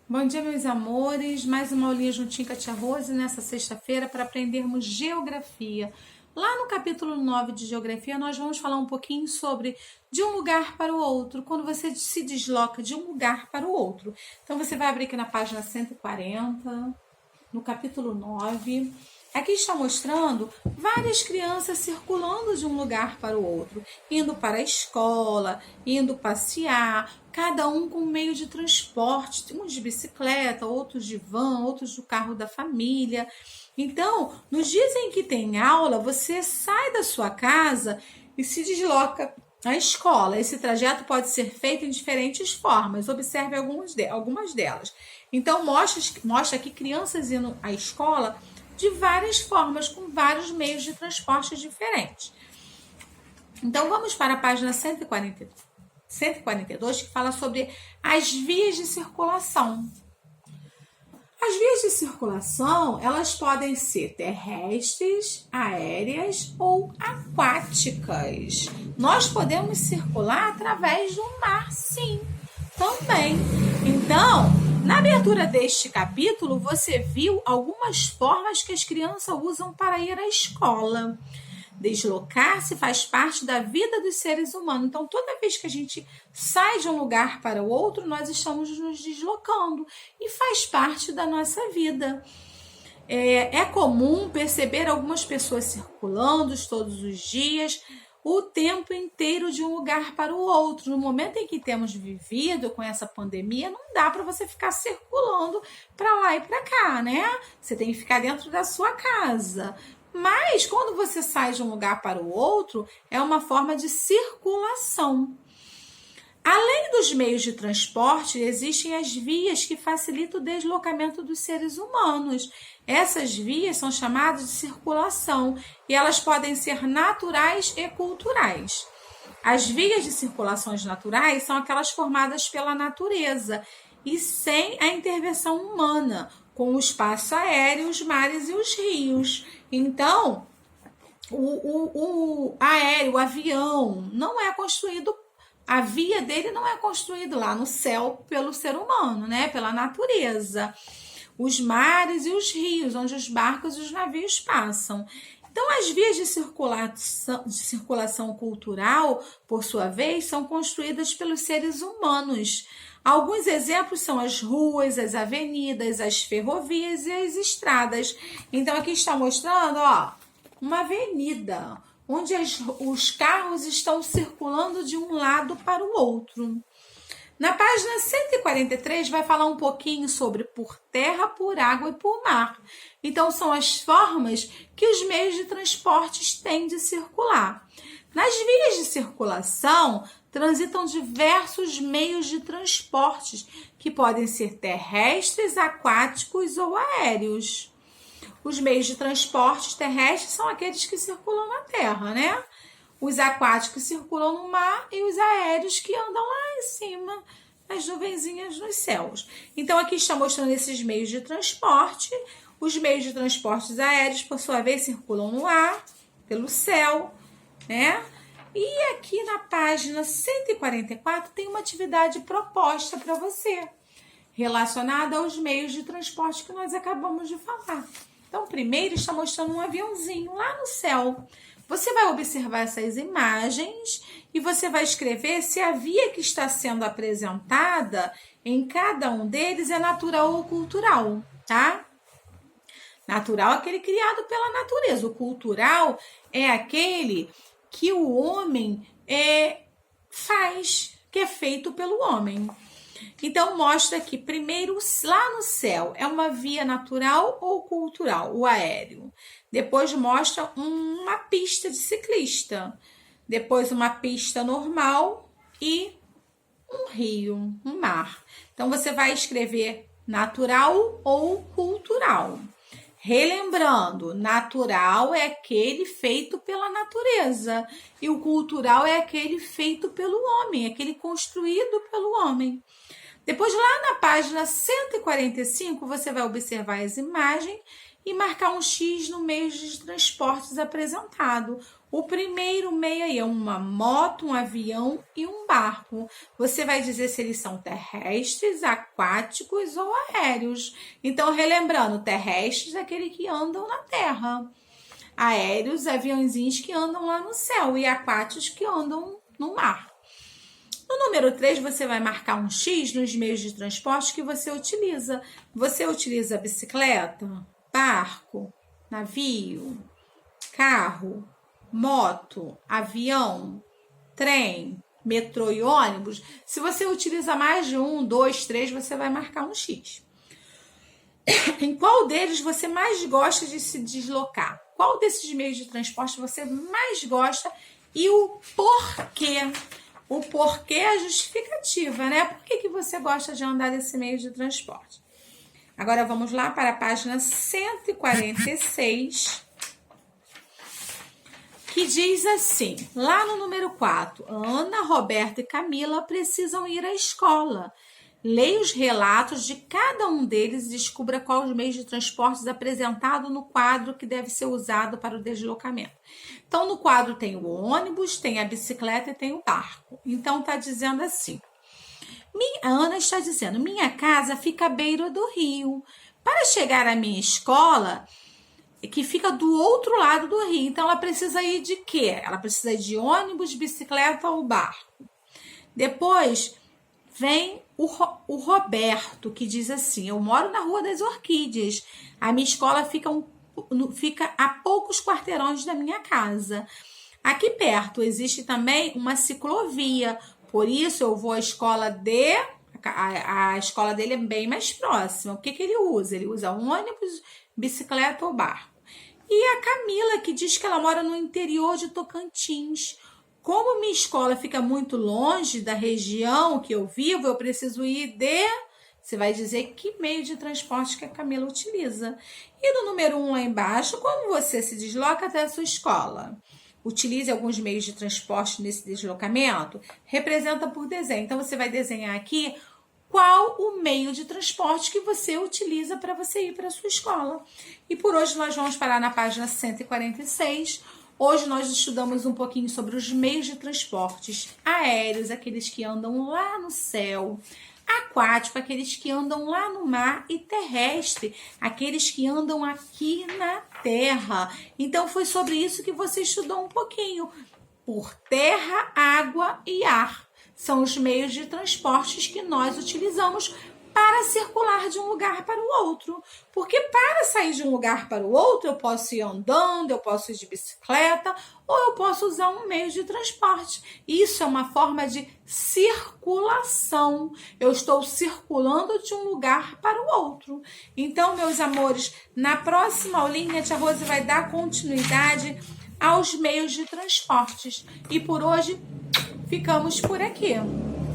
Bom dia, meus amores. Mais uma aulinha juntinho com a tia Rose nessa sexta-feira para aprendermos geografia. Lá no capítulo 9 de geografia, nós vamos falar um pouquinho sobre de um lugar para o outro, quando você se desloca de um lugar para o outro. Então, você vai abrir aqui na página 140, no capítulo 9. Aqui está mostrando várias crianças circulando de um lugar para o outro, indo para a escola, indo passear, cada um com um meio de transporte, uns de bicicleta, outros de van, outros do carro da família. Então, nos dias em que tem aula, você sai da sua casa e se desloca à escola. Esse trajeto pode ser feito em diferentes formas, observe algumas delas. Então, mostra aqui crianças indo à escola de várias formas, com vários meios de transporte diferentes. Então, vamos para a página 142, que fala sobre as vias de circulação. As vias de circulação, elas podem ser terrestres, aéreas ou aquáticas. Nós podemos circular através do mar, sim, também. Então, na abertura deste capítulo, você viu algumas formas que as crianças usam para ir à escola. Deslocar-se faz parte da vida dos seres humanos. Então, toda vez que a gente sai de um lugar para o outro, nós estamos nos deslocando e faz parte da nossa vida. É comum perceber algumas pessoas circulando todos os dias, o tempo inteiro de um lugar para o outro. No momento em que temos vivido com essa pandemia, não dá para você ficar circulando para lá e para cá, né? Você tem que ficar dentro da sua casa. Mas quando você sai de um lugar para o outro, é uma forma de circulação. Além dos meios de transporte, existem as vias que facilitam o deslocamento dos seres humanos. Essas vias são chamadas de circulação e elas podem ser naturais e culturais. As vias de circulações naturais são aquelas formadas pela natureza e sem a intervenção humana, com o espaço aéreo, os mares e os rios. Então, o aéreo, o avião, não é construído, a via dele não é construída lá no céu pelo ser humano, né? Pela natureza. Os mares e os rios, onde os barcos e os navios passam. Então, as vias de circulação cultural, por sua vez, são construídas pelos seres humanos. Alguns exemplos são as ruas, as avenidas, as ferrovias e as estradas. Então, aqui está mostrando, uma avenida, onde os carros estão circulando de um lado para o outro. Na página 143 vai falar um pouquinho sobre por terra, por água e por mar. Então, são as formas que os meios de transportes têm de circular. Nas vias de circulação, transitam diversos meios de transportes, que podem ser terrestres, aquáticos ou aéreos. Os meios de transportes terrestres são aqueles que circulam na terra, né? Os aquáticos circulam no mar e os aéreos que andam lá em cima, nas nuvenzinhas nos céus. Então, aqui está mostrando esses meios de transporte. Os meios de transportes aéreos, por sua vez, circulam no ar, pelo céu, né? E aqui na página 144 tem uma atividade proposta para você, relacionada aos meios de transporte que nós acabamos de falar. Então, primeiro está mostrando um aviãozinho lá no céu. Você vai observar essas imagens e você vai escrever se a via que está sendo apresentada em cada um deles é natural ou cultural, tá? Natural é aquele criado pela natureza. O cultural é aquele que o homem faz, que é feito pelo homem. Então, mostra aqui, primeiro, lá no céu, é uma via natural ou cultural, o aéreo. Depois mostra uma pista de ciclista. Depois uma pista normal e um rio, um mar. Então, você vai escrever natural ou cultural. Relembrando, natural é aquele feito pela natureza e o cultural é aquele feito pelo homem, aquele construído pelo homem. Depois, lá na página 145, você vai observar as imagens e marcar um X no meio de transportes apresentado. O primeiro meio aí é uma moto, um avião e um barco. Você vai dizer se eles são terrestres, aquáticos ou aéreos. Então, relembrando, terrestres é aquele que andam na terra. Aéreos, aviãozinhos que andam lá no céu. E aquáticos que andam no mar. No número 3, você vai marcar um X nos meios de transporte que você utiliza. Você utiliza bicicleta, barco, navio, carro, moto, avião, trem, metrô e ônibus. Se você utiliza mais de 1, 2, 3, você vai marcar um X. Em qual deles você mais gosta de se deslocar? Qual desses meios de transporte você mais gosta e o porquê? O porquê é a justificativa, né? Por que você gosta de andar nesse meio de transporte? Agora vamos lá para a página 146, que diz assim, lá no número 4, Ana, Roberto e Camila precisam ir à escola. Leia os relatos de cada um deles e descubra qual os meios de transporte apresentado no quadro que deve ser usado para o deslocamento. Então, no quadro tem o ônibus, tem a bicicleta e tem o barco. Então, está dizendo assim, a Ana está dizendo, minha casa fica à beira do rio. Para chegar à minha escola, que fica do outro lado do rio. Então, ela precisa ir de quê? Ela precisa ir de ônibus, bicicleta ou barco. Depois, vem o Roberto, que diz assim, eu moro na Rua das Orquídeas. A minha escola fica a poucos quarteirões da minha casa. Aqui perto existe também uma ciclovia, por isso eu vou à escola a escola dele é bem mais próxima. O que ele usa? Ele usa ônibus, bicicleta ou barco. E a Camila, que diz que ela mora no interior de Tocantins. Como minha escola fica muito longe da região que eu vivo, eu preciso ir de... Você vai dizer que meio de transporte que a Camila utiliza. E no número 1 lá embaixo, como você se desloca até a sua escola? Utilize alguns meios de transporte nesse deslocamento? Representa por desenho. Então, você vai desenhar aqui qual o meio de transporte que você utiliza para você ir para a sua escola. E por hoje nós vamos parar na página 146. Hoje nós estudamos um pouquinho sobre os meios de transportes aéreos, aqueles que andam lá no céu, aquático, aqueles que andam lá no mar, e terrestre, aqueles que andam aqui na terra. Então foi sobre isso que você estudou um pouquinho. Por terra, água e ar. São os meios de transportes que nós utilizamos para circular de um lugar para o outro. Porque para sair de um lugar para o outro, eu posso ir andando, eu posso ir de bicicleta, ou eu posso usar um meio de transporte. Isso é uma forma de circulação. Eu estou circulando de um lugar para o outro. Então, meus amores, na próxima aulinha, a tia Rose vai dar continuidade aos meios de transportes. E por hoje, ficamos por aqui.